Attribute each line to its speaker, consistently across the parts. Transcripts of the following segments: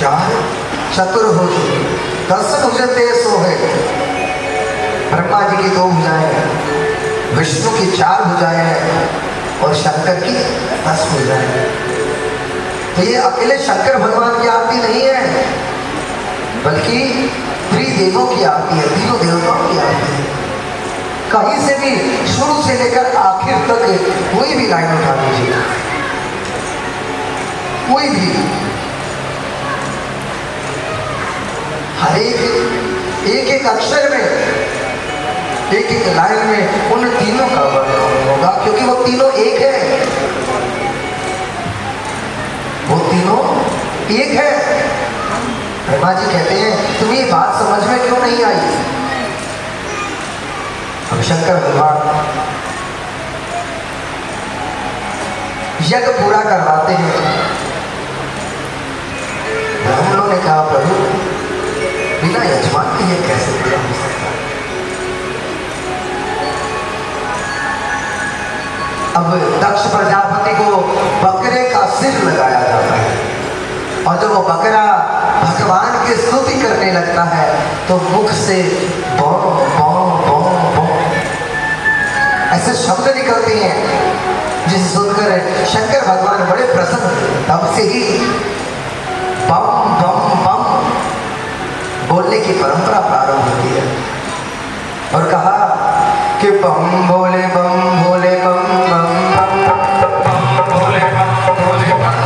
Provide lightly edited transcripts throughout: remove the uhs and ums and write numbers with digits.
Speaker 1: चार चतुर्भुज, 10 भुजते सो है। ब्रह्मा जी की 2 भुजाएं, विष्णु की 4 भुजाएं हैं और शंकर की 10 भुजाएं हैं। तो ये अकेले शंकर भगवान की आरती नहीं है, बल्कि त्रिदेवों की आरती है, तीनों देवताओं की आरती है। कहीं से भी शुरू से लेकर आखिर तक कोई भी लाइन उठा लीजिए, कोई भी, हर एक एक अक्षर में, एक एक लाइन में उन तीनों का वर्णन होगा, क्योंकि वो तीनों एक है, वो तीनों एक है। ब्रह्मा जी कहते हैं तुम्हें ये बात समझ में क्यों नहीं आई? अब शंकर भगवान यज्ञ पूरा करवाते हैं। ब्राह्मणों ने कहा प्रभु बिना यजमान के ये कैसे पूरा हो सकता है? अब दक्ष प्रजापति को बकरे का सिर लगाया जाता है, और जब वो बकरा भगवान की स्तुति करने लगता है तो मुख से बौ बौ बौ बौ ऐसे शब्द निकलते हैं जिसे सुनकर शंकर भगवान बड़े प्रसन्न, तब से ही बम बम बम बोलने की परंपरा प्रारंभ होती है। और कहा कि बम भोले बम भोले बम बम बम भोले बम भोले बम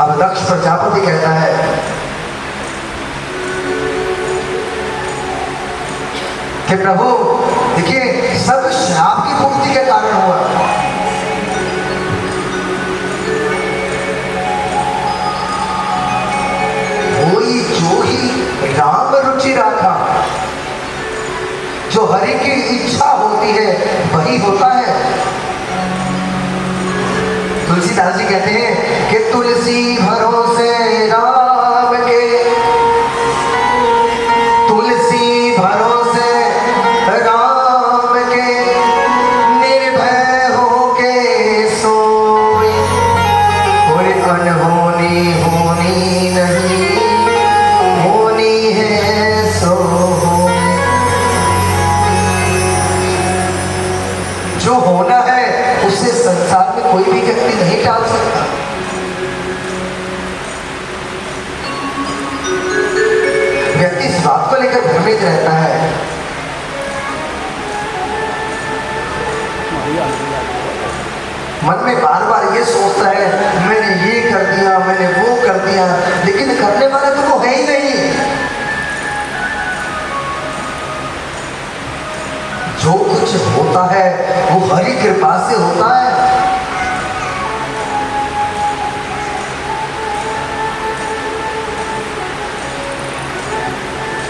Speaker 1: अब दक्ष प्रजापति कहता है कि प्रभु देखिए सब श्राप की पूर्ति के कारण हुआ। कोई जो ही राम रुचि रखा, जो हरि की इच्छा होती है वही होता है। तुलसीदास जी कहते हैं कि तुलसी भरोसे राम के, तुलसी भरोसे राम के, निर्भय होके सोई, और अनहोनी होनी नहीं, होनी है सो होई। जो होना है उसे संसार में कोई भी व्यक्ति नहीं टाल सकता। व्यक्ति इस बात को लेकर भ्रमित रहता है, मन में बार बार ये सोचता है मैंने ये कर दिया, मैंने वो कर दिया, लेकिन करने वाला तो वो है ही नहीं। जो कुछ होता है वो हरि कृपा से होता है।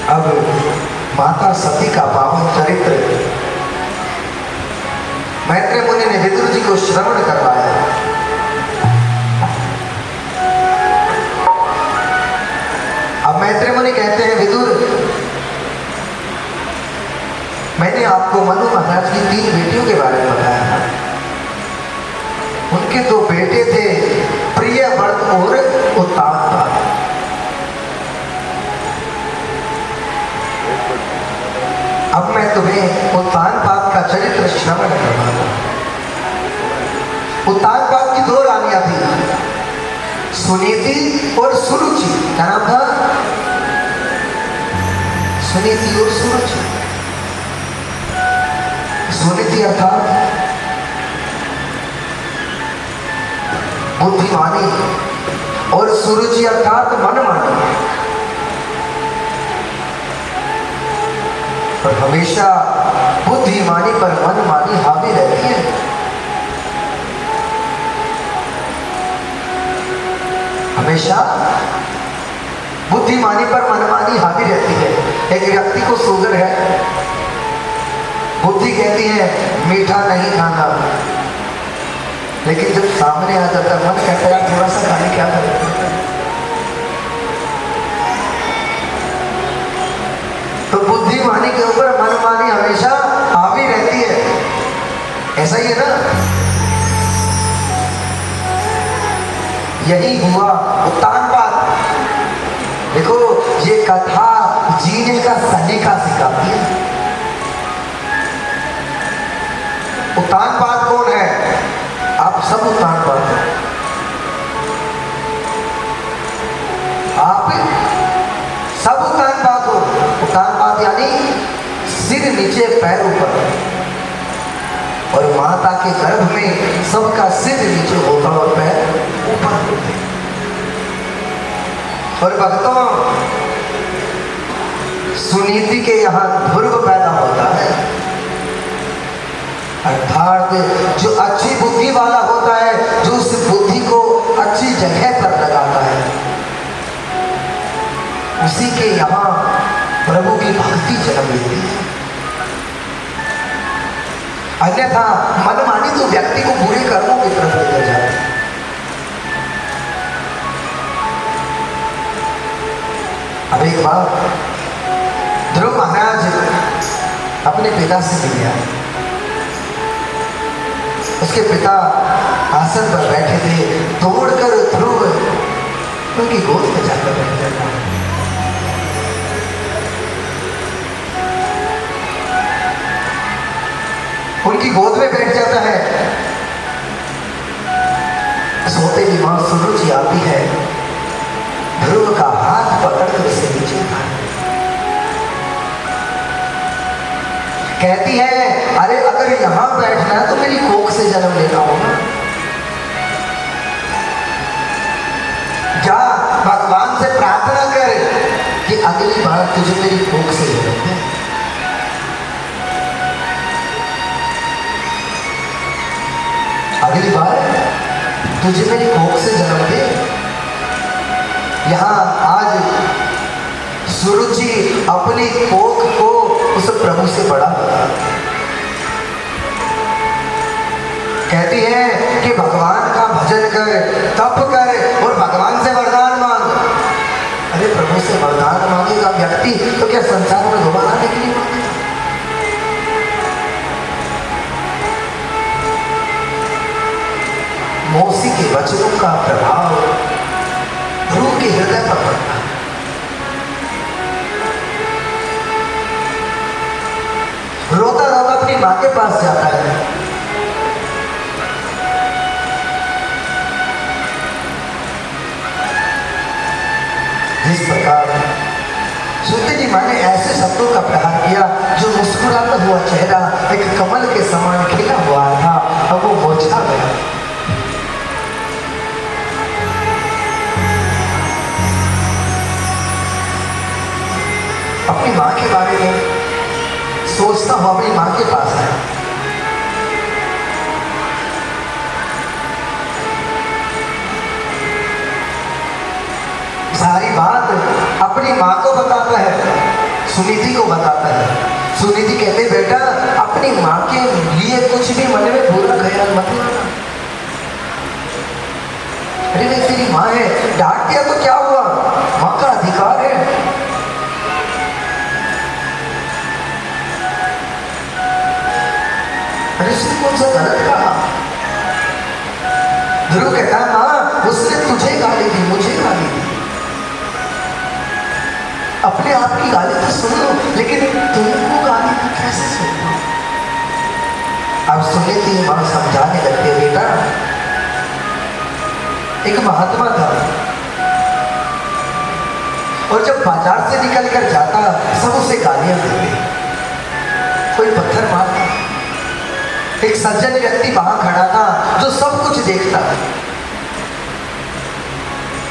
Speaker 1: अब माता सती का पावन चरित्र मैत्रेय मुनि ने विदुर जी को श्रवण करवाया। अब मैत्रेय मुनि कहते हैं विदुर, मैंने आपको मनु महाराज की 3 बेटियों के बारे में बताया था। उनके 2 बेटे थे, प्रियव्रत और उत्तानपाद। अब मैं तुम्हें उत्तानपाद का चरित्र श्रवण करवाऊंगा। उत्तानपाद की 2 रानियां थी, सुनीति और सुरुचि। क्या नाम था? सुनीति और सुरुचि। सुनीति अर्थात बुद्धिमानी और सुरुचि अर्थात मनमानी। पर हमेशा बुद्धिमानी पर मनमानी हावी रहती है। हमेशा बुद्धिमानी पर मनमानी हावी रहती है। एक व्यक्ति को शुगर है, बुद्धि कहती है मीठा नहीं खाना, लेकिन जब सामने आ जाता है मन कहता है थोड़ा सा खाने क्या करें। तो बुद्धिमानी के ऊपर मनमानी हमेशा हावी रहती है। ऐसा ही है ना? यही हुआ उत्तानपाद। देखो ये कथा जीने का सलीका सिखाती है। उत्तानपाद कौन है? आप सब उत्तानपाद हैं। आप सब उत्तानपाद हो। उत्तानपाद यानी सिर नीचे पैर ऊपर, और माता के गर्भ में सबका सिर नीचे होता और पैर ऊपर होते। और भक्तों, सुनीति के यहाँ ध्रुव पैदा होता है, अर्थात जो अच्छी बुद्धि वाला होता है, जो उस बुद्धि को अच्छी जगह पर लगाता है, उसी के यहाँ प्रभु की भक्ति जन्म लेती है। अन्यथा मनमानी तो व्यक्ति को बुरे कर्मों की तरफ लेकर जाता है। अब एक बार ध्रुव महाराज अपने पिता से मिल गया। उसके पिता आसन पर बैठे थे, दौड़कर ध्रुव उनकी गोद में जाकर बैठ जाता है। उनकी गोद में बैठ जाता है। सोते ही मां सुरुचि आती है, ध्रुव का हाथ पकड़कर उसे नीचे उठाती है। कहती है अरे अगर यहां बैठना है तो मेरी कोख से जन्म लेना होगा। जा भगवान से प्रार्थना कर कि अगली बार तुझे मेरी कोख से जन्म दे। अगली बार तुझे मेरी कोख से जन्म दे। यहाँ आज सुरुचि अपनी कोख को उस प्रभु से बड़ा कहती है कि भगवान का भजन कर, तप कर और भगवान से वरदान मांग। अरे प्रभु से वरदान मांगेगा व्यक्ति तो क्या संसार में दोबारा आने के लिए मांगेगा? मौसी के वचनों का प्रभाव ध्रुव के हृदय पर पड़ता है। रोता रोता अपनी मां के पास जाता है। जिस प्रकार सूती जी मां ने ऐसे शब्दों का प्रहार किया जो मुस्कुराता हुआ चेहरा एक कमल के समान खिला हुआ था, अब वो मुरझा गया। अपनी मां के बारे में सोचता हूं, अपनी मां के पास है। सारी बात अपनी मां को बताता है, सुनीति को बताता है। सुनीति कहते बेटा अपनी मां के लिए कुछ भी मन में बुरा ख्याल मत लाना। अरे नहीं तेरी मां है, डांट दिया तो क्या हुआ, मां का अधिकार है। अरे उसने कौन सा गलत कहा? ध्रुव कहता है मां उसने तुझे गाली दी, मुझे गाली दी। अपने आप की गाली तो सुन लो, लेकिन तुमको गाली को कैसे सुनो? अब सुने थी मां समझाने लगते बेटा एक महात्मा था और जब बाजार से निकल कर जाता सब उसे गालियां देते, कोई पत्थर मारता। एक सज्जन व्यक्ति वहां खड़ा था जो सब कुछ देखता।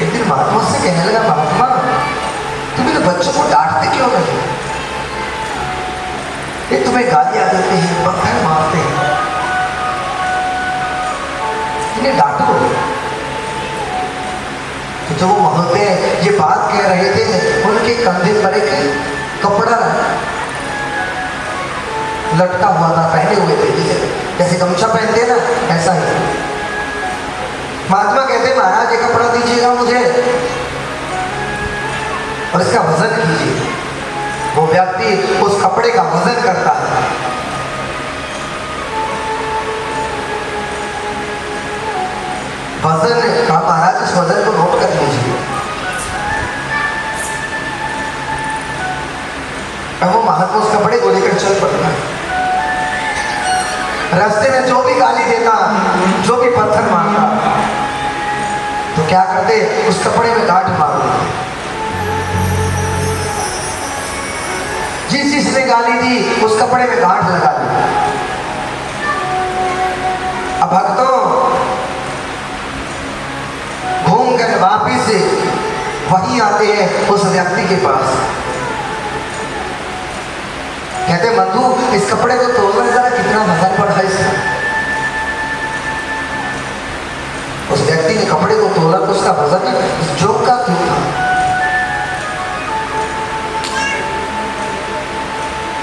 Speaker 1: एक दिन महात्मा से कहने लगा महात्मा तुम इन बच्चों को डांटते क्यों नहीं? ये तुम्हें गालियां देते हैं, पत्थर मारते हैं, इन्हें डांटो। तो जो वो महोदय ये बात कह रहे थे उनके कंधे पर एक कपड़ा लटका हुआ था, पहने हुए थे, जैसे गमछा पहनते ना ऐसा ही। महात्मा कहते महाराज ये कपड़ा दीजिएगा मुझे और इसका वजन कीजिए। वो व्यक्ति उस कपड़े का वजन करता है। वजन का महाराज इस वजन को नोट कर लीजिए। अब वो महात्मा उस कपड़े को लेकर चल पड़ता है। रास्ते में जो भी गाली देता, जो भी पत्थर मारता, तो क्या करते उस कपड़े में गांठ मार देते। जिसने गाली दी उस कपड़े में गांठ लगा दी। अब भक्तों घूम कर वापिस वहीं आते हैं उस व्यक्ति के पास। कहते बंधु इस कपड़े को तोड़ने जरा कितना वजन पड़ा है इसका। उस व्यक्ति ने कपड़े को तोड़ा तो उसका वजन जोक का क्यों था?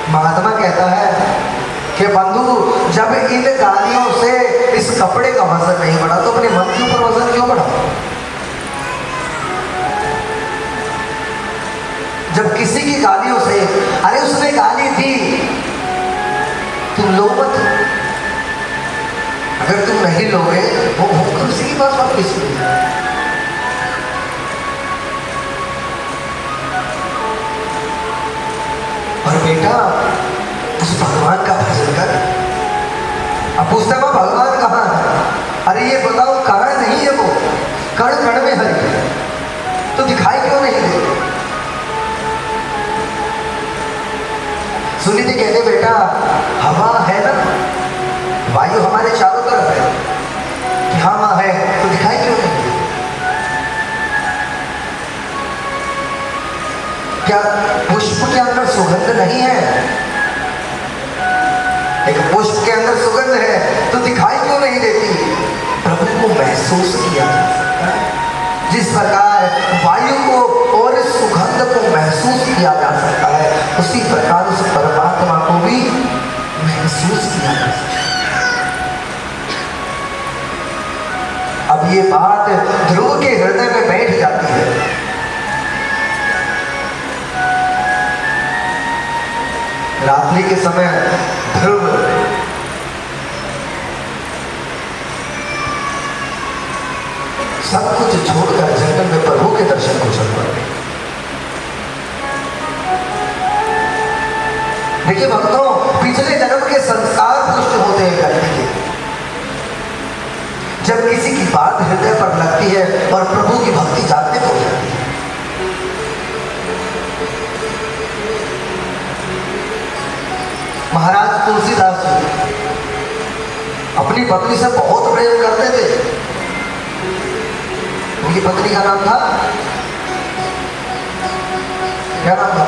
Speaker 1: महात्मा कहता है कि बंधु जब इन गालियों से इस कपड़े का वजन नहीं बढ़ा तो अपने मन के ऊपर वजन क्यों बढ़ा? जब किसी की गालियों से, अरे उसने गाली दी तुम लो मत, अगर तुम नहीं लोगे वो उसी की बात वापिस हुई। और बेटा उस भगवान का भजन कर। अब पूछते हैं भगवान कहाँ है? अरे ये बताओ कर्ण नहीं है वो, कर्ण कर्ण में हरि तो दिखाई क्यों नहीं दे? सुनीति कहते बेटा हवा है ना, वायु हमारे चारों तरफ है कि हाँ माँ है तो दिखाई क्यों नहीं? क्या पुष्प के अंदर सुगंध नहीं है? एक पुष्प के अंदर सुगंध है तो दिखाई क्यों नहीं देती? प्रभु को महसूस किया जा सकता है। जिस प्रकार वायु को और सुगंध को महसूस किया जा सकता है, उसी प्रकार उस परमात्मा को भी महसूस किया जा सकता है। अब ये बात ध्रुव के हृदय में बैठ जाती है। रात्रि के समय ध्रुव सब कुछ छोड़कर जंगल में प्रभु के दर्शन को चल पड़े। देखिए भक्तों, पिछले जन्म के संस्कार पुष्ट होते हैं व्यक्ति के। जब किसी की बात हृदय पर लगती है और प्रभु की भक्ति जागृत हो जाती है। महाराज तुलसीदास जी अपनी पत्नी से बहुत प्रेम करते थे। उनकी पत्नी का नाम था, क्या नाम था?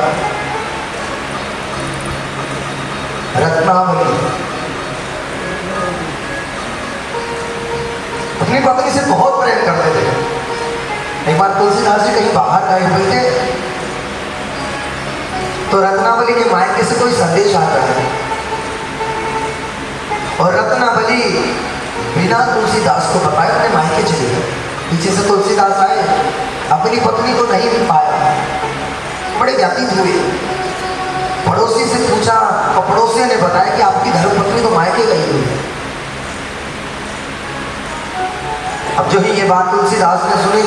Speaker 1: रत्नावली। अपनी पत्नी से बहुत प्रेम करते थे। एक बार तुलसीदास जी कहीं बाहर गए हुए थे तो रत्नावली के मायके से कोई संदेश आ रहा है और रत्नावली बिना तुलसीदास को बताए अपने मायके चली गई। पीछे से तुलसीदास आए, अपनी पत्नी को नहीं पाया, बड़े व्यतीत हुए। पड़ोसी से पूछा और पड़ोसी ने बताया कि आपकी धर्मपत्नी तो मायके गई हुई है। अब जो ही ये बात तुलसीदास ने सुनी,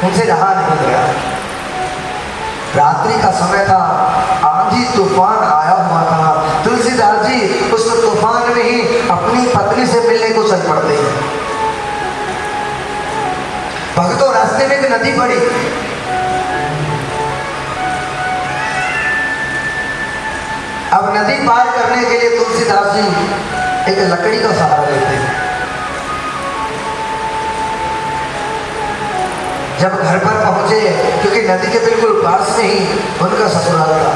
Speaker 1: उनसे रहा नहीं गया। रात्रि का समय था, आंधी तूफान आया हुआ था। तुलसीदास जी उस तूफान में ही अपनी पत्नी से मिलने को चल पड़ते हैं। भक्तों, रास्ते में एक नदी पड़ी। अब नदी पार करने के लिए तुलसीदास जी एक लकड़ी का सहारा लेते हैं। जब घर पर पहुंचे, क्योंकि नदी के बिल्कुल पास में ही उनका ससुराल था,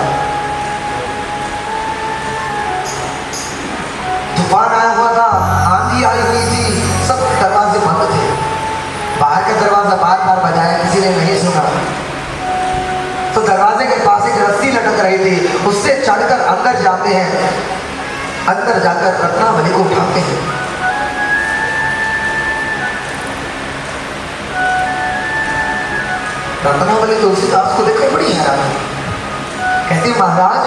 Speaker 1: तूफान आया हुआ था, आंधी आई हुई थी, सब दरवाजे बंद थे। बाहर का दरवाजा बार बार बजाया, किसी ने नहीं सुना। तो दरवाजे के पास एक रस्सी लटक रही थी, उससे चढ़कर अंदर जाते हैं। अंदर जाकर रत्नावली को उठाते हैं। रत्नावली तुलसीदास को देखकर बड़ी हैरान हुई। कहती, महाराज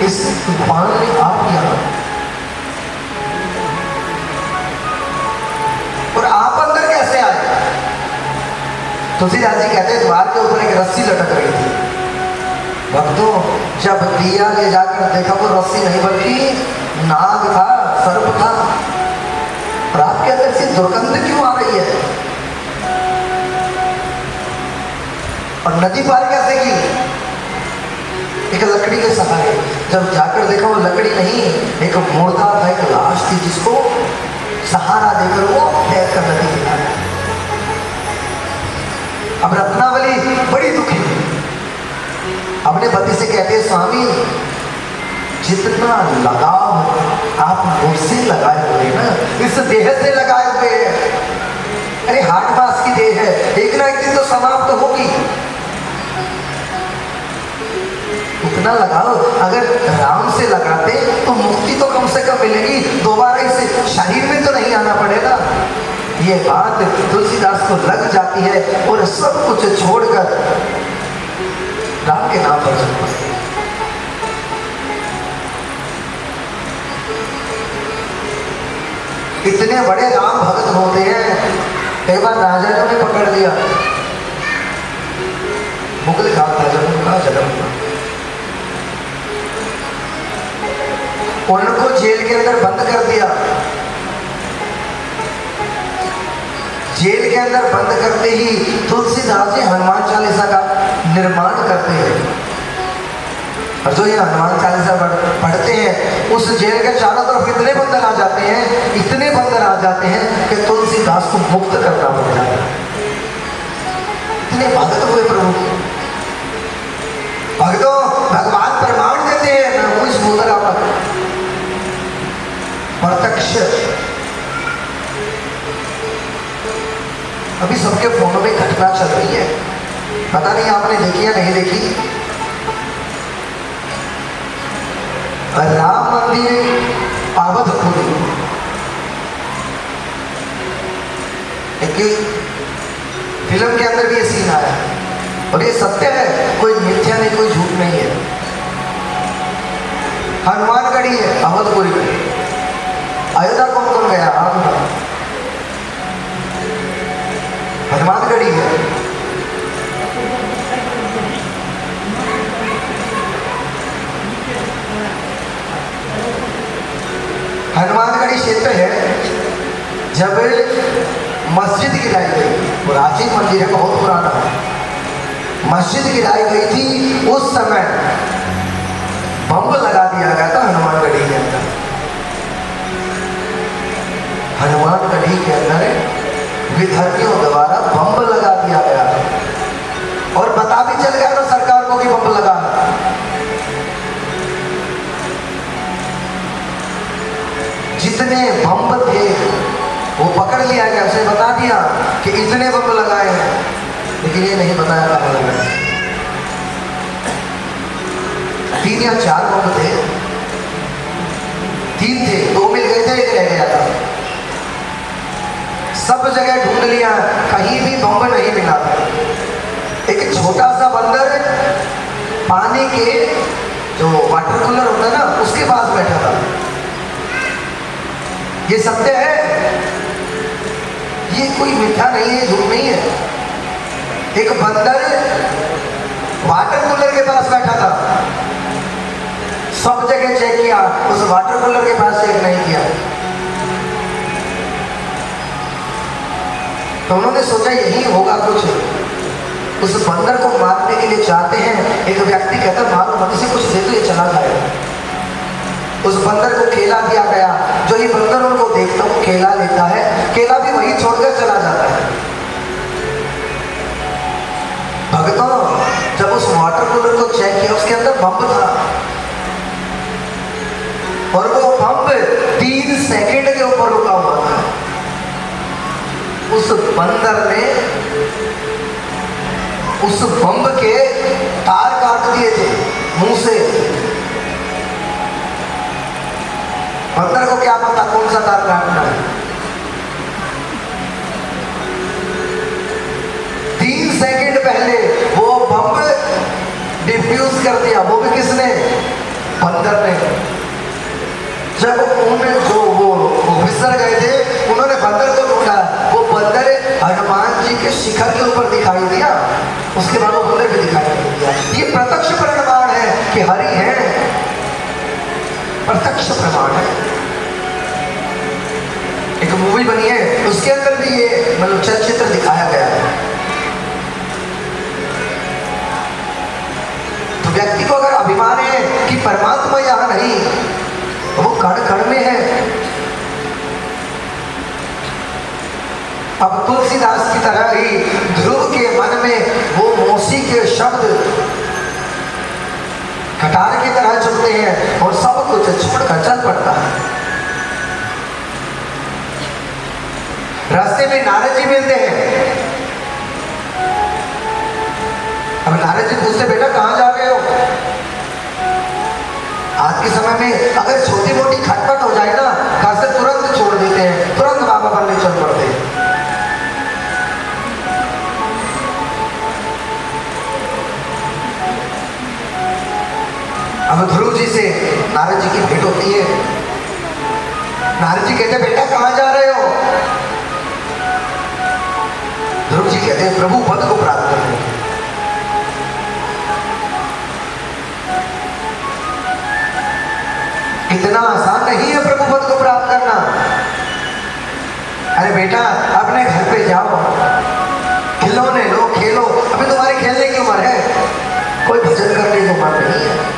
Speaker 1: इस तूफान में आप यहाँ और आप अंदर कैसे आए? तुलसीदास जी कहते, द्वार के ऊपर एक रस्सी लटक रही थी। भक्तों, जब दिया ले जाकर देखा, वो रस्सी नहीं बल्कि नाग था, सर्प था। और आपके अंदर से दुर्गंध क्यों आ रही है? और नदी पार कैसे की? एक लकड़ी के सहारे। जब जाकर देखा, वो लकड़ी नहीं, एक मुर्दा था, एक लाश थी, जिसको सहारा देकर वो तैर कर नदी किनारे। अब रत्नावली बड़ी दुखी, अपने पति से कहते, स्वामी जितना लगाव आप मुझसे लगाए हुए ना, इस देह से लगाए हुए हैं। अरे हार्ट मास की देह है, एक ना एक दिन तो समाप्त होगी। इतना लगाओ, अगर राम से लगाते तो मुक्ति तो कम से कम मिलेगी, दोबारा इस शरीर में तो नहीं आना पड़ेगा। ये बात तुलसीदास को लग जाती है और सब कुछ छोड़कर राम के नाम पर चल पड़ते। इतने बड़े राम भक्त होते हैं। कई बार राजा ने पकड़ लिया, मुगल काल था जब उनका जन्म हुआ, उनको जेल के अंदर बंद कर दिया। जेल के अंदर बंद करते ही तुलसीदास जी हनुमान चालीसा का निर्माण करते हैं। और जो ये हनुमान चालीसा पढ़ते हैं, उस जेल के चारों तरफ इतने बंदर आ जाते हैं, इतने बंदर आ जाते हैं कि तुलसीदास को मुक्त करना पड़ जाता है। इतने भक्त हुए प्रभु। भक्तों, भगवान प्रमाण देते हैं, मैं हूं इस मुद्रा पर प्रत्यक्ष। अभी सबके फोनों में घटना चल रही है, पता नहीं आपने देखी या नहीं देखी। राम मंदिर आवधपुरी, एक फिल्म के अंदर भी ये सीन आया और ये सत्य है, कोई मिथ्या नहीं, कोई झूठ नहीं है। हनुमानगढ़ी है अवधपुरी में। अयोध्या कौन कौन गया? आप बताओ। हनुमानगढ़ी है। हनुमानगढ़ी क्षेत्र है। जब मस्जिद गिराई गई, प्राचीन मंदिर है, बहुत पुराना है, मस्जिद गिराई गई थी, उस समय बम लगा दिया गया था हनुमानगढ़ी के अंदर। हनुमानगढ़ी के अंदर विधर्मियों द्वारा बम लगा दिया गया और पता भी चल गया था सरकार को कि बम लगा। जितने बम थे वो पकड़ लिया गया, उसे बता दिया कि इतने बम लगाए हैं, लेकिन ये नहीं बताया कहाँ लगाए। 3 या 4 बम थे, 3 थे, 2 मिल गए थे, 1 रह गया था। सब जगह ढूंढ लिया, कहीं भी बम नहीं मिला। एक छोटा सा बंदर पानी के जो वाटर कूलर होता है ना, उसके पास बैठा था। ये सत्य है, ये कोई मिथ्या नहीं है, झूठ नहीं है। एक बंदर वाटर कूलर के पास बैठा था, सब जगह चेक किया, उस वाटर कूलर के पास चेक नहीं किया। तो उन्होंने सोचा यही होगा कुछ, उस बंदर को मारने के लिए चाहते हैं। एक व्यक्ति कहता मारो मत, इसे कुछ दे दो, ये चला जाएगा। उस बंदर को केला दिया गया, जो ही बंदर उनको देखता वो केला लेता है, केला भी वही छोड़कर चला जाता है। भक्तों, जब उस वाटर कूलर को चेक किया, उसके अंदर बम था और वो बम 3 सेकंड के ऊपर रुका हुआ था। उस बंदर ने उस बम के तार काट दिए थे मुंह से। बंदर को क्या पता कौन सा तार काटना है। 3 सेकंड पहले वो बम डिफ्यूज कर दिया, वो भी किसने? बंदर ने। जब उन्होंने जो वो ऑफिसर गए थे, उन्होंने बंदर को ढूंढा, वो बंदर हनुमान जी के शिखर के ऊपर दिखाई दिया, उसके बाद वो बंदर भी दिखाई नहीं दिया। ये प्रत्यक्ष प्रमाण है कि हरि है, प्रत्यक्ष प्रमाण है। एक मूवी बनी है, उसके अंदर भी ये मतलब चलचित्र दिखाया गया है। तो व्यक्ति को अगर अभिमान है कि परमात्मा यहां नहीं, वो कण कण में है। अब तुलसीदास की तरह ही ध्रुव के मन में वो मौसी के शब्द कटार की तरह चलते हैं और सब कुछ छोड़कर चल पड़ता है। रास्ते में नारद जी मिलते हैं। अब नारद जी पूछते बेटा कहाँ जा रहे हो? आज के समय में अगर छोटी मोटी खटपट हो जाए ना, घर से तुरंत छोड़ देते हैं, तुरंत बाबा बनने चल पड़ते हैं। अब ध्रुव जी से नारद जी की भेंट होती है। नारद जी कहते बेटा कहाँ जा रहे हो? ध्रुव जी कहते हैं प्रभु पद को प्राप्त करने। इतना आसान नहीं है प्रभु पद को प्राप्त करना। अरे बेटा अपने घर पे जाओ, खिलौने लो, खेलो, अभी तुम्हारी खेलने की उम्र है, कोई भजन करने की उम्र नहीं है।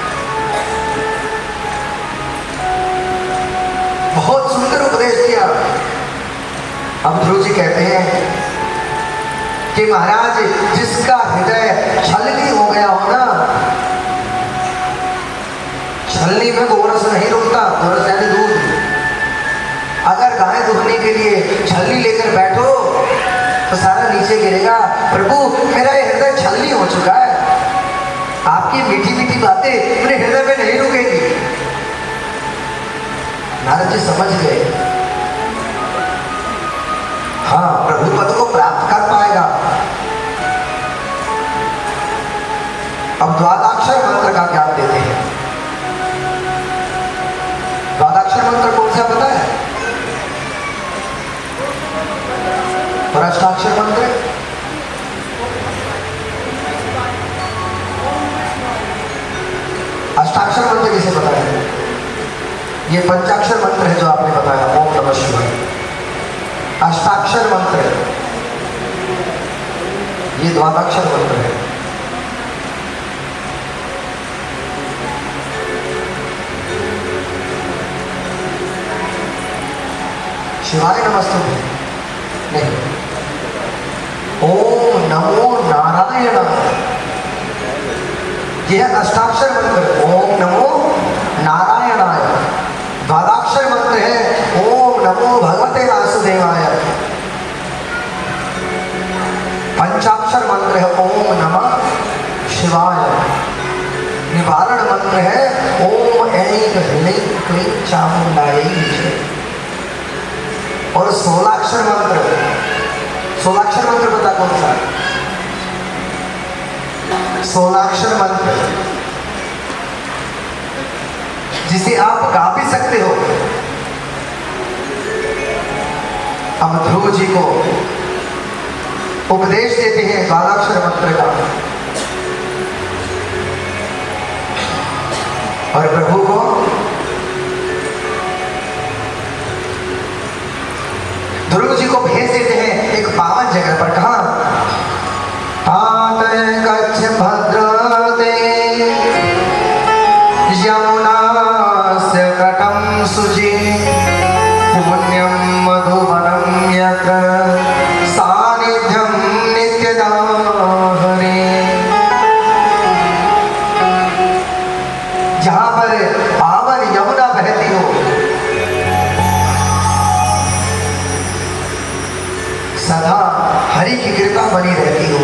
Speaker 1: बहुत सुंदर उपदेश दिया। अब ध्रुव जी कहते हैं कि महाराज जिसका हृदय छलनी हो गया हो ना, छलनी में गोरस नहीं रुकता, गोरस यानी दूध। अगर गाय दुहने के लिए छलनी लेकर बैठो तो सारा नीचे गिरेगा। प्रभु मेरा ये हृदय छलनी हो चुका है, आपकी मीठी मीठी बातें मेरे हृदय में नहीं रुकेगी। नारद जी समझ गए, हाँ प्रभु पद को प्राप्त कर पाएगा। अब द्वादशाक्षर मंत्र का ज्ञान देते हैं। द्वादशाक्षर मंत्र कौन सा पता है? और अष्टाक्षर मंत्र? अष्टाक्षर मंत्र किसे पता है? ये पंचाक्षर मंत्र है जो आपने बताया, ओम नमः शिवाय। अष्टाक्षर मंत्र है, ये द्वादशाक्षर मंत्र है। शिवाय नमस्तुभ्यं नहीं, ओम नमो नारायणाय, यह अष्टाक्षर मंत्र ओम नमो नारायणाय। द्वादशाक्षर मंत्र है ओम नमो भगवते वासुदेवाय। पंचाक्षर मंत्र है ओम नमः शिवाय। निवारण मंत्र है ओम ऐं ह्रीं क्लीं चामुंडायै विद्महे। और 16 मंत्र, 16 मंत्र पता कौन सा? 16 मंत्र जिसे आप गा भी सकते हो। अब ध्रुव जी को उपदेश देते हैं 12 मंत्र का, और प्रभु को ध्रुव जी को भेज देते हैं एक पावन जगह पर। कहा? तात गच्छ भद्रते यमुनास्य तटं शुचि पुण्यं मधुवनं यत्र सानिध्यं नित्यदा हरे। जहां पर पावन यमुना बहती हो, सदा हरि की कृपा बनी रहती हो।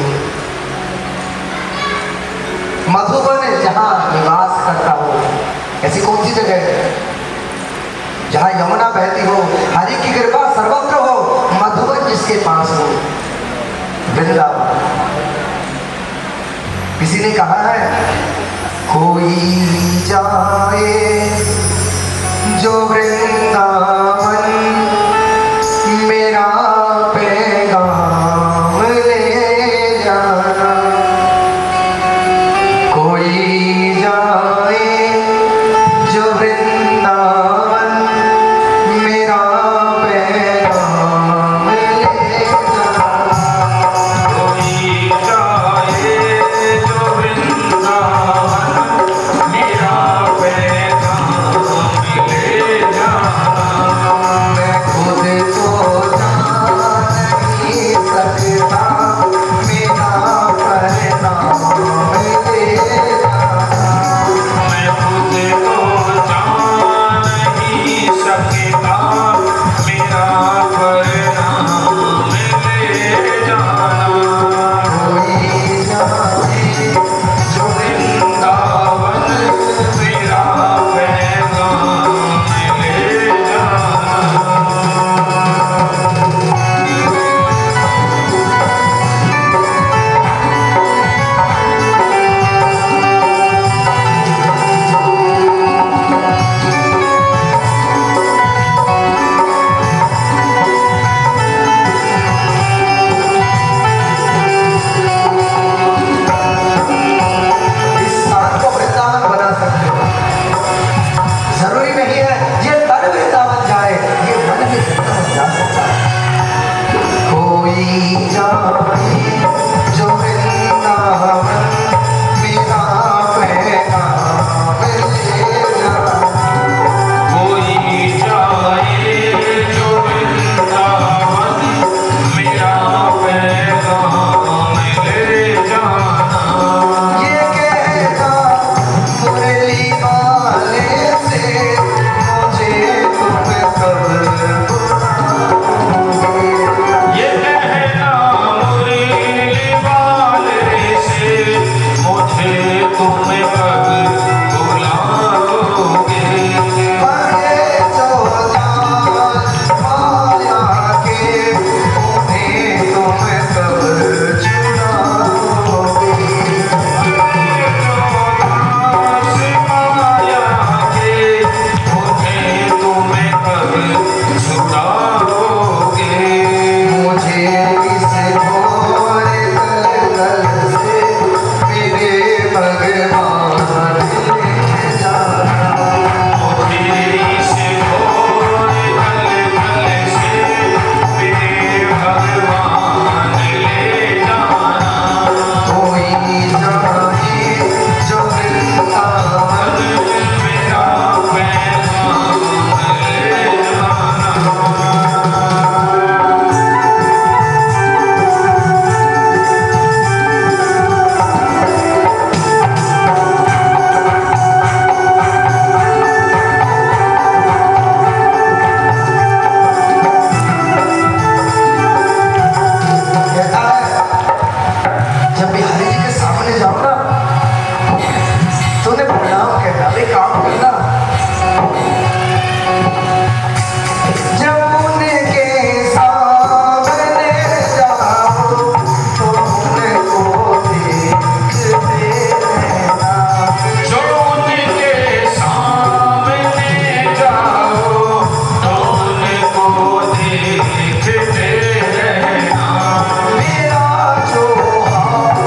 Speaker 1: मधुबन जहां निवास करता हो, ऐसी कौन सी जगह है जहां यमुना बहती हो, हरि की कृपा सर्वत्र हो, मधुबन जिसके पास हो, वृंदावन। किसी ने कहा है, कोई जाए जो वृंदावन मेरा पैगाम ले जाना। कोई जाए जो वृंदावन मेरा पैगाम ले जाना।
Speaker 2: कोई जाए जो वृंदावन मेरा पैगाम ले जाना।
Speaker 1: जब बिहारी जी के सामने जाओ ना तो उन्हें प्रणाम कहना, वे काम करना। जब उनके सामने जाओ तो उनको देखते रहना।
Speaker 2: जो उनके सामने जाओ तो उनको देखते रहना।
Speaker 1: मेरा जो हाल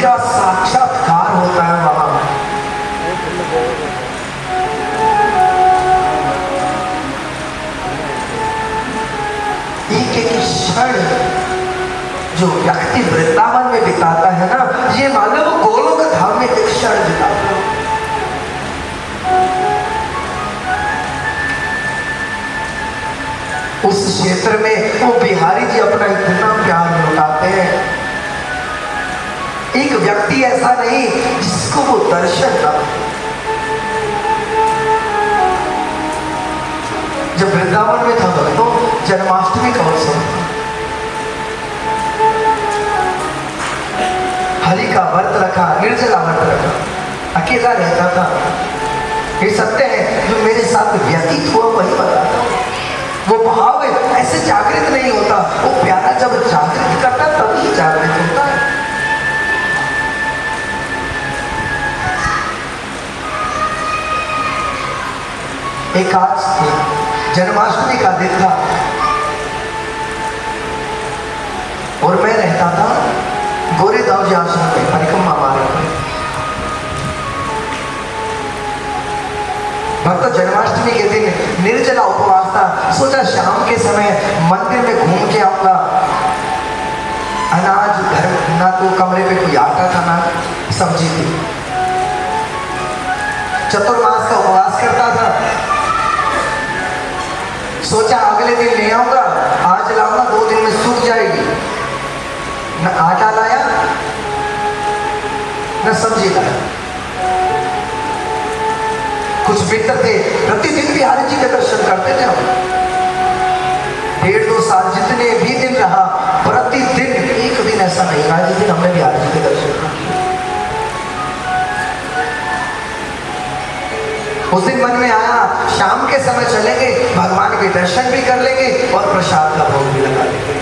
Speaker 1: का साक्षात्कार होता है वहां। एक एक क्षण जो व्यक्ति वृंदावन में बिताता है ना, ये मालूम गोलोक धाम में एक क्षण बिताता है। उस क्षेत्र में वो बिहारी जी अपना इतना प्यार लुटाते हैं। एक व्यक्ति ऐसा नहीं जिसको वो दर्शन ना। जब वृंदावन में था भक्तों, जन्माष्टमी का उत्सव, हरि का व्रत रखा, निर्जला व्रत रखा, अकेला रहता था। ये सत्य है जो मेरे साथ व्यतीत हुआ वही बताता हूं। वो भाव ऐसे जागृत नहीं होता, वो प्यारा जब जागृत करता तभी जागृत होता है। एक आज जन्माष्टमी का दिन था और मैं रहता था गोरेदाव जी आश्रम में परिक्रमा मार्ग में। भक्त जन्माष्टमी के दिन निर्जला उपवास था। सोचा शाम के समय मंदिर में घूम के आऊंगा। अनाज घर ना, तो कमरे में कोई आटा था ना सब्जी थी। चतुर्मास का उपवास करता था। सोचा अगले दिन ले आऊंगा, आज लाऊंगा 2 दिन में सूख जाएगी। न आटा लाया न सब्जी लाया। कुछ मित्र थे, प्रतिदिन बिहारी जी के दर्शन करते थे हम। 1.5-2 साल जितने भी दिन रहा, प्रतिदिन एक दिन ऐसा नहीं रहा जिस दिन हमने बिहारी जी के दर्शन किए। उस दिन मन में आया शाम के समय चलेंगे, भगवान के दर्शन भी कर लेंगे और प्रसाद का भोग भी लगा लेंगे।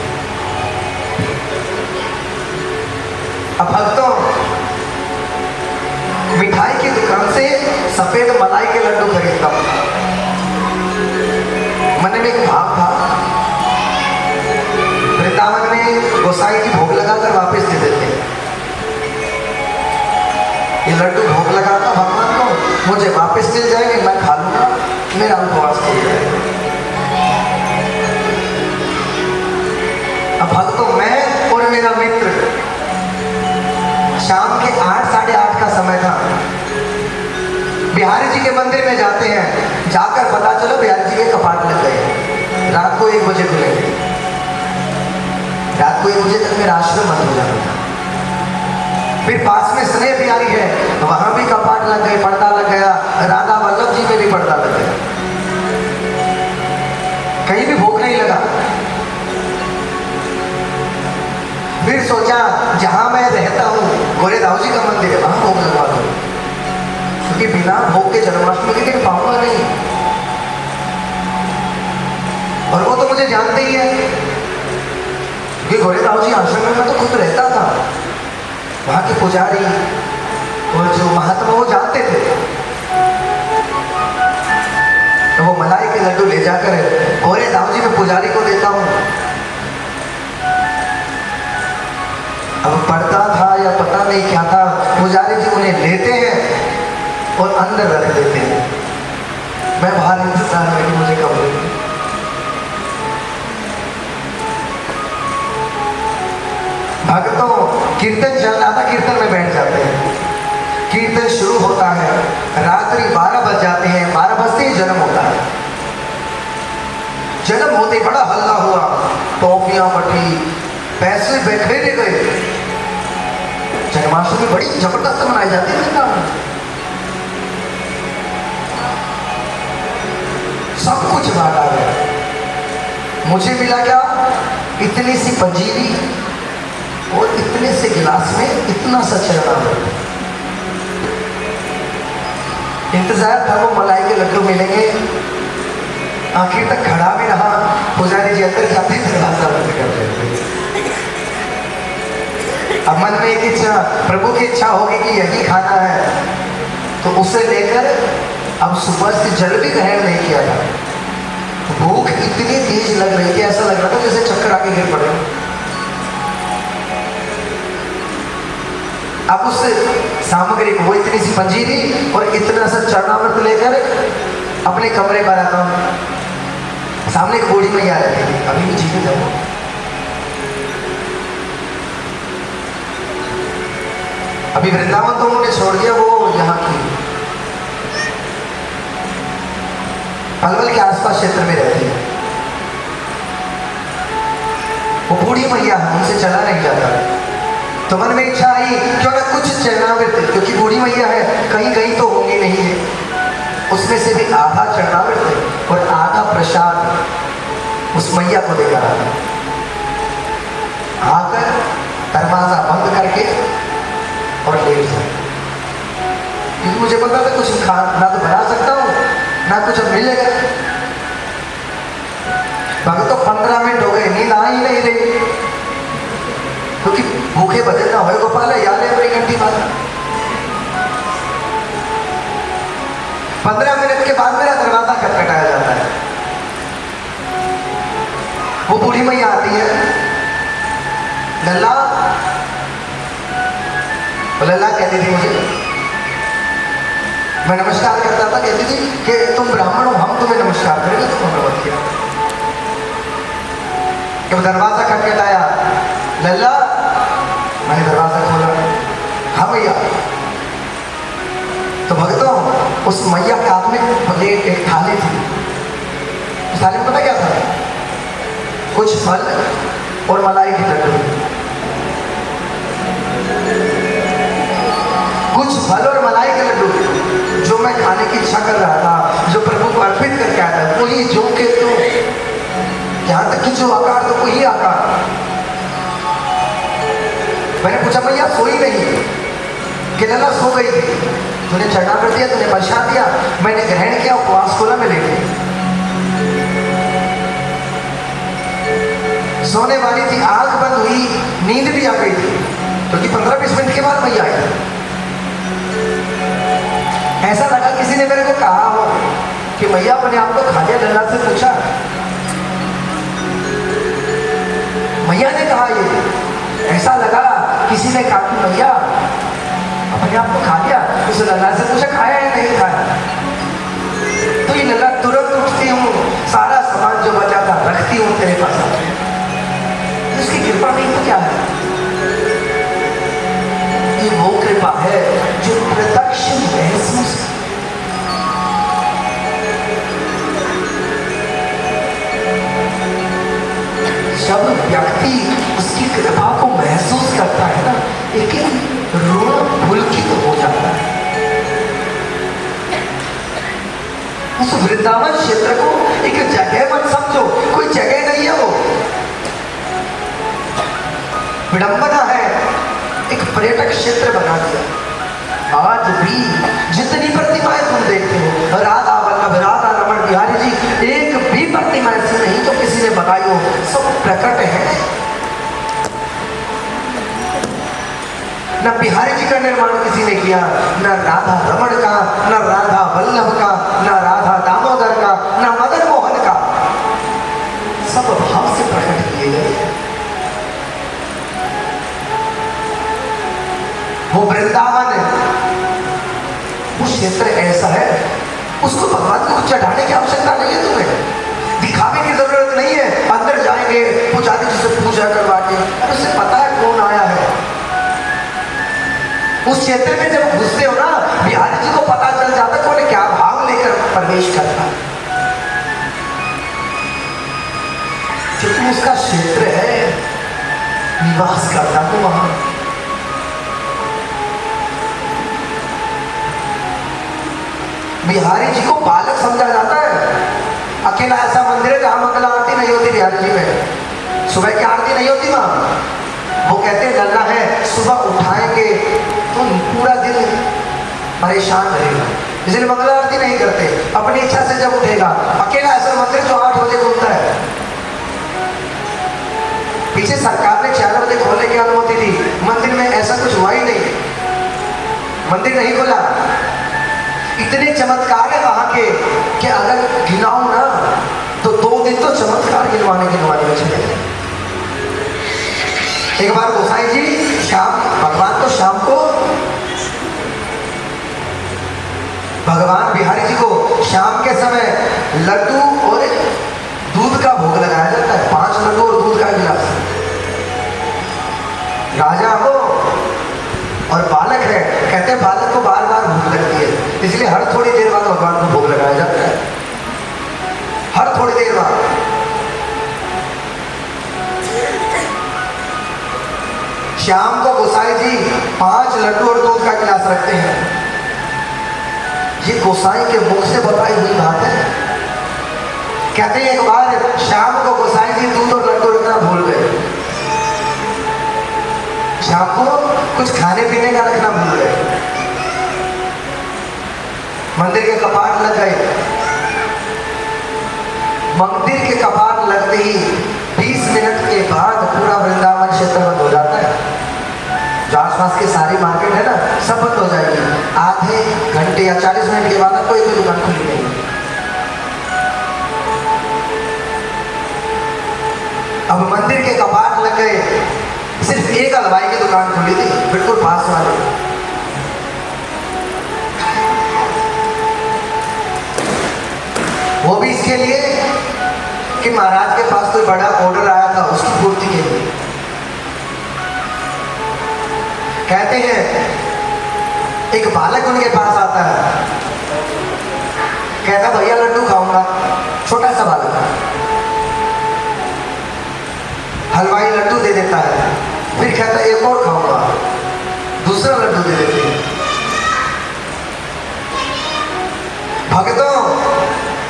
Speaker 1: अब भक्तों, मिठाई की दुकान से सफेद मलाई के लड्डू खरीदता हूं। मन में एक भाव था, वृंदावन में गोसाई जी भोग लगाकर वापस दे देते हैं। ये लड्डू भोग लगाता भगवान को, मुझे वापस मिल जाएंगे, मैं खा लूंगा, मेरा उपवास हो जाएगा। अब भक्तों, मैं और मेरा मित्र शाम के 8-8:30 का समय था, बिहारी जी के मंदिर में जाते हैं। जाकर पता चलो बिहारी जी के कपाट लग गए। रात को 1 बजे खुले। रात को 1 बजे तक मेरा आश्रम बंद हो जाता था। फिर पास में स्नेह बिहारी है, वहां भी कपाट लग गए, पर्दा लग गया। राधा वल्लभ जी में भी पर्दा लग गया। कहीं भी भूख नहीं लगा। फिर सोचा जहां मैं रहता हूँ गोरेदाव जी का मंदिर है, वहां भोग लगवा दो, क्योंकि बिना भोग के जन्माष्टमी के दिन पाऊंगा नहीं। और वो तो मुझे जानते ही है, क्योंकि गोरेदाव जी आश्रम में मैं तो खुद रहता था। वहां के पुजारी और जो महात्मा वो जानते थे। तो वो मलाई के लड्डू ले जाकर गोरेदाव जी में पुजारी को देता हूँ। अब पढ़ता था या पता नहीं क्या था, पुजारी जी उन्हें लेते हैं और अंदर रख देते हैं। मैं बाहर इंतजार में कि मुझे कब देंगे। भक्तों, कीर्तन चल रहा था, कीर्तन में बैठ जाते हैं। कीर्तन शुरू होता है, रात्रि 12 बज जाते हैं। 12 बजते ही जन्म होता है। जन्म होते बड़ा हल्ला हुआ, टॉफियां बटी, पैसे बिखेरे गए। जन्माष्टमी बड़ी जबरदस्त मनाई जाती है ना। सब कुछ बांटा गया। मुझे मिला क्या, इतनी सी पंजीरी और इतने से गिलास में इतना सा चना। इंतजार था वो मलाई के लड्डू मिलेंगे। आखिर तक खड़ा भी रहा। पुजारी जी अंदर जाते दरवाजा बंद कर देते। अब मन में एक इच्छा, प्रभु की इच्छा होगी कि यही खाना है, तो उसे लेकर अब सुबह से जल भी ग्रहण नहीं किया था। भूख इतनी तेज लग रही थी, ऐसा लग रहा था जैसे चक्कर आके गिर पड़े। अब उस सामग्री को, वो इतनी सी पंजीरी और इतना सा चरणामृत लेकर अपने कमरे पर आता हूँ। सामने एक बूढ़ी मैया रहती थी, अभी भी जीवित है वो। अभी वृंदावन तो उन्होंने छोड़ दिया, वो यहाँ की पलवल के आसपास क्षेत्र में रहती है। वो बूढ़ी मैया है, उनसे चला नहीं जाता। तो मन में इच्छा आई क्यों ना कुछ चरणामृत, क्योंकि बूढ़ी मैया है, कहीं कहीं तो होंगी नहीं है, उसमें से भी आधा चरणामृत और आधा प्रसाद उस मैया को देकर आकर दरवाजा बंद करके और लेट जाए। क्योंकि मुझे पता था कुछ खा ना तो बना सकता हूँ ना कुछ अब मिलेगा। बाकी तो 15 मिनट हो गए, नींद आ ही नहीं रही, क्योंकि भूखे बदल ना हो गोपाल या ले अपनी घंटी बात। 15 मिनट के बाद मेरा दरवाजा खटखटाया जाता है। वो बूढ़ी मैया आती है, लल्ला, लल्ला कहती थी मुझे, मैं नमस्कार करता था, कहती थी कि तुम ब्राह्मण हो, हम तुम्हें नमस्कार करेंगे, तुमने मत किया। जब दरवाजा खटखटाया, लल्ला, मैंने दरवाजा खोला, हाँ भैया। तो भक्तों, उस मैया के हाथ में प्लेट, एक थाली थी। उस थाली में पता क्या था? कुछ फल और मलाई की लड्डू। कुछ फल और मलाई के लड्डू जो मैं खाने की इच्छा कर रहा था, जो प्रभु को अर्पित करके आया था, वही जो के तो यहाँ तक कि जो आकार तो वही आकार। मैंने पूछा भैया सोई नहीं? कि लल्ला सो गई थी, तूने चरणामृत दिया, तूने प्रसाद दिया, मैंने ग्रहण किया, उपवास खोला, मैं लेट गई। सोने वाली थी, आंख बंद हुई, नींद भी आ गई थी, क्योंकि 15-20 मिनट के बाद मैया आई। ऐसा लगा किसी ने मेरे को कहा हो कि मैया अपने आप को खा लिया। लल्ला से पूछा, मैया ने कहा ये, ऐसा लगा किसी ने कहा कि मैया अपने आप को खा लिया। उस लल्ला से पूछा खाया या नहीं खाया? तो ये लल्ला तुरंत उठती हूँ, सारा सामान जो बचा था रखती हूँ तेरे पास आके। उसकी कृपा नहीं तो क्या है? ये वो कृपा है जो प्रत्यक्ष महसूस। जब व्यक्ति उसकी कृपा को महसूस करता है ना, एक रोना पुलकित हो जाता है। उस वृंदावन क्षेत्र को एक जगह मत समझो, कोई जगह नहीं है वो, विडंबना है, एक पर्यटक क्षेत्र बना दिया। आज भी जितनी प्रतिमाएं तुम देखते हो, राधा वल्लभ, राधा रमण बिहारी जी, एक भी प्रतिमा ऐसी नहीं तो किसी ने बनाई हो, सब प्रकट है। न बिहारी जी का निर्माण किसी ने किया, न राधा रमण का, न राधा वल्लभ का, न राधा दामोदर का, न मदन मोहन का, सब भाव से प्रकट किए गए। वो वृंदावन है, वो क्षेत्र ऐसा है, उसको भगवान को चढ़ाने की आवश्यकता नहीं है, तुम्हें दिखावे की जरूरत नहीं है। अंदर जाएंगे, पुजारी जी से पूजा करवा के, उसे पता है कौन आया है। उस क्षेत्र में जब घुसते हो ना, बिहारी जी को पता चल जाता है उन्हें क्या भाव लेकर प्रवेश करना, क्योंकि उसका क्षेत्र है, निवास करना तो वहां। बिहारी जी को बालक समझा जाता है। अकेला ऐसा मंदिर है जहां मंगला आरती नहीं होती बिहारी जी में, सुबह की आरती नहीं होती वहां। वो कहते हैं लल्ला है, सुबह उठाएंगे तो पूरा दिन परेशान रहेगा, इसलिए मंगला आरती नहीं करते, अपनी इच्छा से जब उठेगा। अकेला ऐसा मंदिर जो 8 बजे खुलता है। पीछे सरकार ने 4 बजे खोलने की अनुमति दी, मंदिर में ऐसा कुछ हुआ ही नहीं, मंदिर नहीं खुला। इतने चमत्कार है वहां के कि अगर गिनाऊं ना तो 2 दिन तो चमत्कार गिनवाने में चले गए। एक बार गोसाई जी शाम, भगवान तो शाम को भगवान बिहारी जी को शाम के समय लड्डू और दूध का भोग लगाया जाता है, 5 लड्डू और दूध का गिलास। राजा हो और बालक है, कहते हैं बालक को बार बार भूख लगती है, इसलिए हर थोड़ी देर बाद भगवान को भोग लगाया जाता है, हर थोड़ी देर बाद। शाम को गोसाई जी 5 लड्डू और दूध का गिलास रखते हैं। ये गोसाई के मुख से बताई हुई बात है। कहते हैं एक बार शाम को गोसाई जी दूध और लड्डू रखना भूल गए, शाम को कुछ खाने पीने का रखना भूल गए। मंदिर के कपाट लग गए, मंदिर के कपाट लगते ही 20 मिनट के बाद पूरा वृंदावन क्षेत्र बंद हो जाता है। जो आसपास की सारी मार्केट है ना, सब बंद हो जाएगी। आधे घंटे या 40 मिनट के बाद कोई भी दुकान खुली नहीं। अब मंदिर के कपाट लग गए, सिर्फ एक हलवाई की दुकान खुली थी, बिल्कुल पास वाले। वो भी इसके लिए कि महाराज के पास कोई बड़ा ऑर्डर आया था, उसकी पूर्ति के लिए। कहते हैं एक बालक उनके पास आता है, कहता भैया लड्डू खाऊंगा, छोटा सा बालक। हलवाई लड्डू दे देता है, फिर कहता है एक और खाऊंगा, दूसरा लड्डू दे देते हैं। भक्तों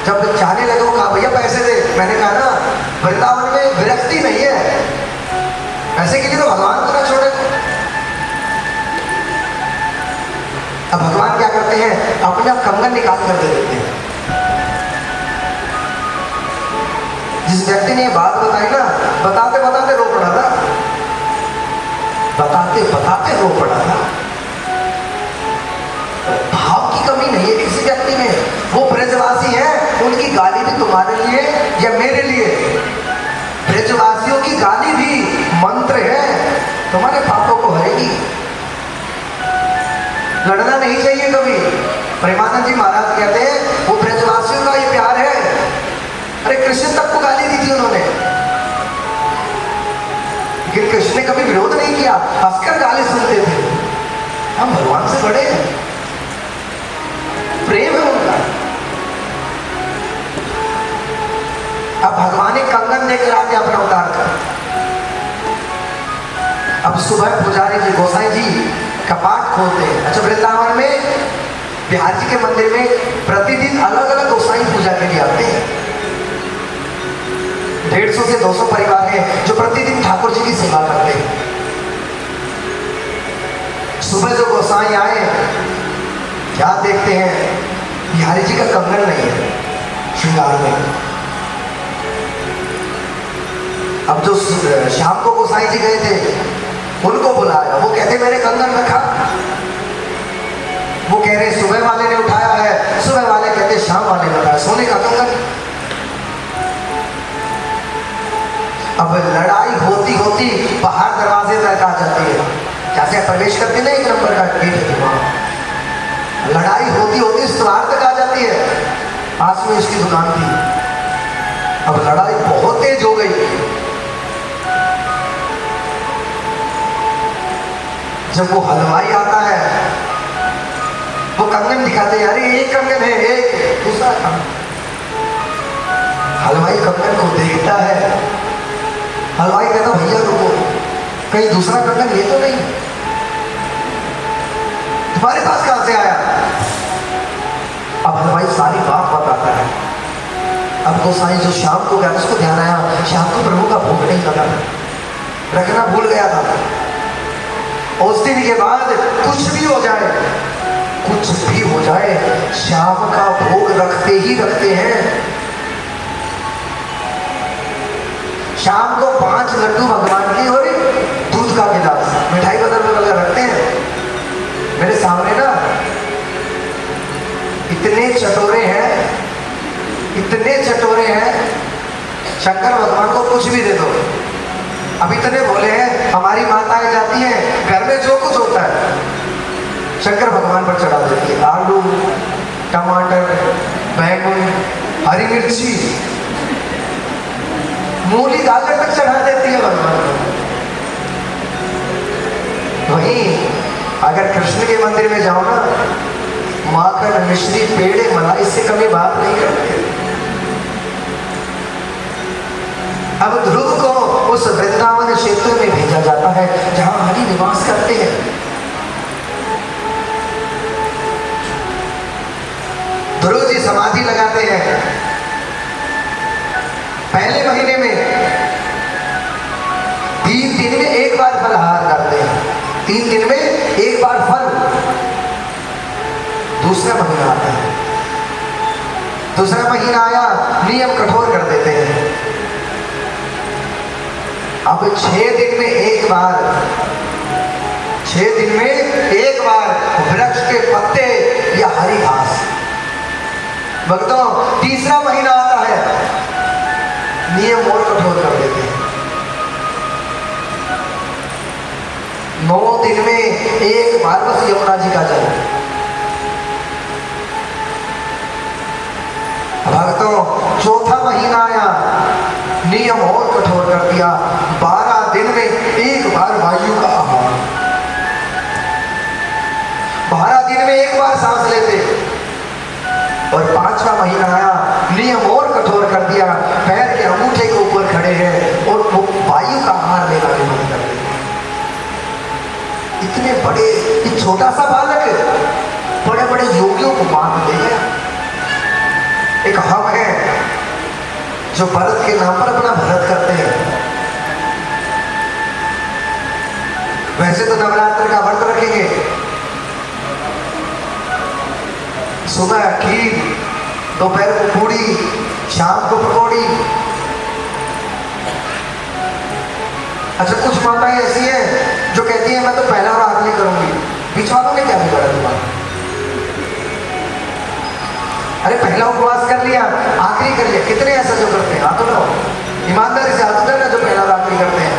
Speaker 1: जब जाने लगे, वो कहा भैया पैसे दे। मैंने कहा ना वृंदावन में विरक्ति नहीं है, पैसे के लिए तो भगवान को ना छोड़े। अब भगवान क्या करते हैं, अपना कंगन निकाल कर दे देते हैं। जिस व्यक्ति ने ये बात बताई ना, बताते बताते रो पड़ा था, बताते बताते रो पड़ा था। भाव की कमी नहीं है किसी व्यक्ति में। वो ब्रजवासी हैं, उनकी गाली भी तुम्हारे लिए या मेरे लिए। ब्रजवासियों की गाली भी मंत्र है, तुम्हारे पापों को हरेगी। लड़ना नहीं चाहिए कभी। प्रेमानंद जी महाराज कहते हैं वो ब्रजवासियों का ये प्यार है। अरे कृष्ण तक को गाली दी थी उन्होंने, लेकिन कृष्ण ने कभी विरोध नहीं किया, हंसकर गाली सुनते थे। हम भगवान से बड़े हैं, प्रेम है उनका। अब भगवान एक कंगन लेकर आते अपना उतार कर। अब सुबह पुजारी जी गोसाई जी कपाट खोलते हैं। अच्छा, वृंदावन में बिहार जी के मंदिर में प्रतिदिन अलग अलग गोसाई पूजा के लिए आते हैं। 150 से 200 परिवार हैं जो प्रतिदिन ठाकुर जी की सेवा करते हैं। सुबह जो गोसाई आए, क्या देखते हैं, बिहारी जी का कंगन नहीं है श्रृंगार में। अब जो शाम को गोसाई जी गए थे, उनको बुलाया, वो कहते मैंने कंगन रखा। वो कह रहे सुबह वाले ने उठाया है, सुबह वाले कहते शाम वाले ने उठाया, सोने का कंगन। अब लड़ाई होती होती बाहर दरवाजे तक आ जाती है, जैसे प्रवेश करते ना, 1 नंबर का गेट है वहां। लड़ाई होती होती इस द्वार तक आ जाती है, पास में उसकी दुकान थी। अब लड़ाई बहुत तेज हो गई। जब वो हलवाई आता है, वो कंगन दिखाते हैं, अरे एक कंगन है, एक दूसरा कंगन। हलवाई कंगन को देखता है, हलवाई कहता भैया रुको, कहीं दूसरा कंगन ये तो नहीं, तुम्हारे पास कहां से आया? अब हलवाई सारी बात बताता है। अब गोसाई जो शाम को गया, उसको ध्यान आया शाम को प्रभु का भोग नहीं लगा, रखना भूल गया था। उस दिन के बाद कुछ भी हो जाए, कुछ भी हो जाए, शाम का भोग रखते ही रखते हैं। शाम को 5 लड्डू भगवान की और दूध का गिलास, मिठाई बदल में रखते हैं। मेरे सामने ना इतने चटोरे हैं, इतने चटोरे हैं, शंकर भगवान को कुछ भी दे दो। अब इतने बोले हैं, हमारी माताएं जाती हैं घर में जो कुछ होता है शंकर भगवान पर चढ़ा देती है। आलू, टमाटर, बैंगन, हरी मिर्ची, मूली, गाजर तक चढ़ा देती है भगवान को। वहीं अगर कृष्ण के मंदिर में जाओ ना, माखन, मिश्री, पेड़े, मलाई से कभी बात नहीं करते। अब ध्रुव को उस वृंदावन क्षेत्र में भेजा जाता है जहां हरि निवास करते हैं। ध्रुव जी समाधि लगाते हैं। पहले महीने में 3 दिन में एक बार फलाहार करते हैं, 3 दिन में एक बार फल। दूसरा महीना आता है, दूसरा महीना आया, नियम कठोर कर देते हैं। अब 6 दिन में एक बार, 6 दिन में एक बार वृक्ष के पत्ते या हरी घास। भक्तों, तीसरा महीना आता है, नियम और कठोर कर देते हैं। 9 दिन में एक बार बस यमुना जी का जल। भक्तों, चौथा महीना आया, नियम और कठोर कर दिया। 12 दिन में एक बार वायु का आहार, 12 दिन में एक बार सांस लेते। और 5वां महीना आया, नियम और कठोर कर दिया। पैर के अंगूठे के ऊपर खड़े हैं और वो वायु का आहार लेना भी बंद कर दिया। इतने बड़े, ये छोटा सा बालक बड़े बड़े योगियों को मान दे गया। एक हम है जो भरत के नाम पर अपना भरत करते हैं। वैसे तो नवरात्र का व्रत रखेंगे, सुबह खीर, दोपहर को पूड़ी, शाम को पकौड़ी। अच्छा, कुछ माताएं ऐसी हैं जो कहती हैं मैं तो पहला और आखिरी करूंगी। बीच वालों ने क्या बिगाड़ा तुम्हारा? अरे पहला उपवास कर लिया, आखिरी कर लिया। कितने ऐसा जो करते हैं? हाथ उठाओ, ईमानदारी से हाथ उठाना जो पहला और आखिरी करते हैं।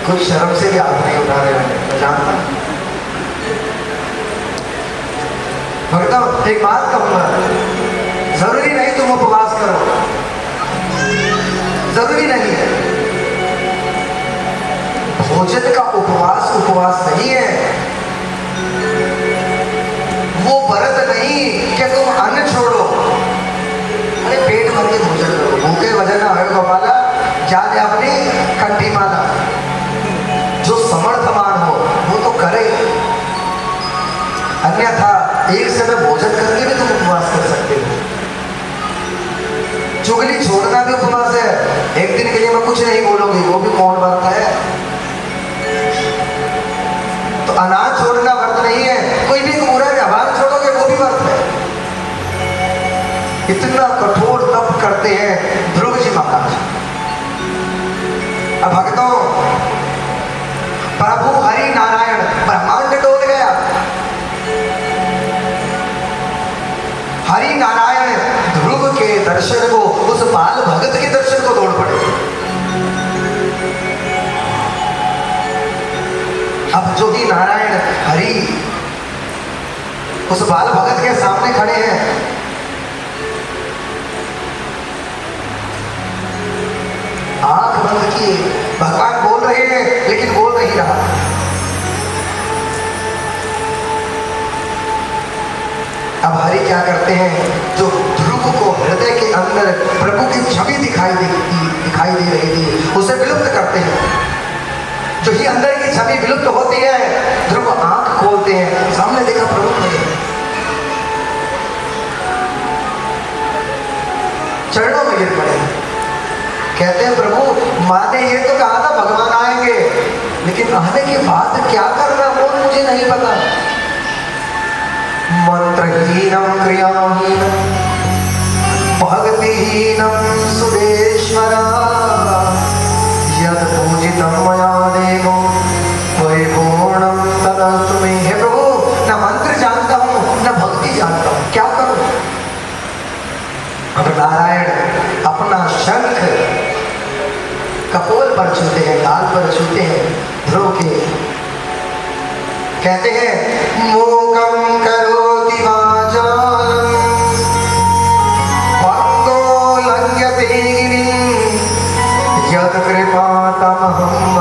Speaker 1: कुछ शर्म से भी हाथ नहीं उठा रहे हैं, मैं जानता हूं। भक्तों, एक बात कहूंगा, जरूरी नहीं तुम उपवास करो, जरूरी नहीं है। भोजन का उपवास नहीं है। वो व्रत नहीं कि तुम अन्न छोड़ो। अरे पेट भर के भोजन करो, भूखे वजन ना है गोपाला, जाने अपनी कंठी माला। जो समर्थमान हो वो तो करे, अन्यथा एक समय भोजन करके भी तुम उपवास कर सकते हो। चुगली छोड़ना भी उपवास है। एक दिन के लिए मैं कुछ नहीं बोलूंगी, वो भी कौन व्रत है? तो अनाज छोड़ना व्रत नहीं है। कोई भी बुरा व्यवहार छोड़ोगे वो भी व्रत है। इतना कठोर तप करते हैं ध्रुव जी महाराज। अब भक्तों, प्रभु हरि नारायण, ब्रह्मांड डोल गया। हरि नारायण ध्रुव के दर्शन को, उस बाल भगत के दर्शन को दौड़ पड़े। अब जो ही नारायण हरि उस बाल भगत के सामने खड़े हैं, आंख बंद किए, भगवान बोल रहे हैं लेकिन बोल नहीं रहा। अब हरि क्या करते हैं? जो ध्रुव को हृदय के अंदर प्रभु की छवि दिखाई दे रही थी, उसे विलुप्त करते हैं। जो ही अंदर की छवि विलुप्त होती है, ध्रुव आंख खोलते हैं, सामने देखा प्रभु खड़े, चरणों में गिर पड़े। कहते हैं प्रभु, माने ये तो कहा था भगवान आएंगे, लेकिन आने के बाद क्या करना वो मुझे नहीं पता। मंत्रहीनम क्रियाहीनम भक्तिहीनम सुरेश्वरा यद पूजितम मया देवो परिपूर्णम तदस्तु मे। हे प्रभु, न मंत्र जानता हूँ न भक्ति जानता हूँ, क्या करूँ? अब नारायण अपना शंख कपोल पर छूते हैं, गाल पर छूते हैं ध्रुव के, कहते हैं मूकं करोति वाचालं पंगो लंघयते गिरिं यत् कृपातमहं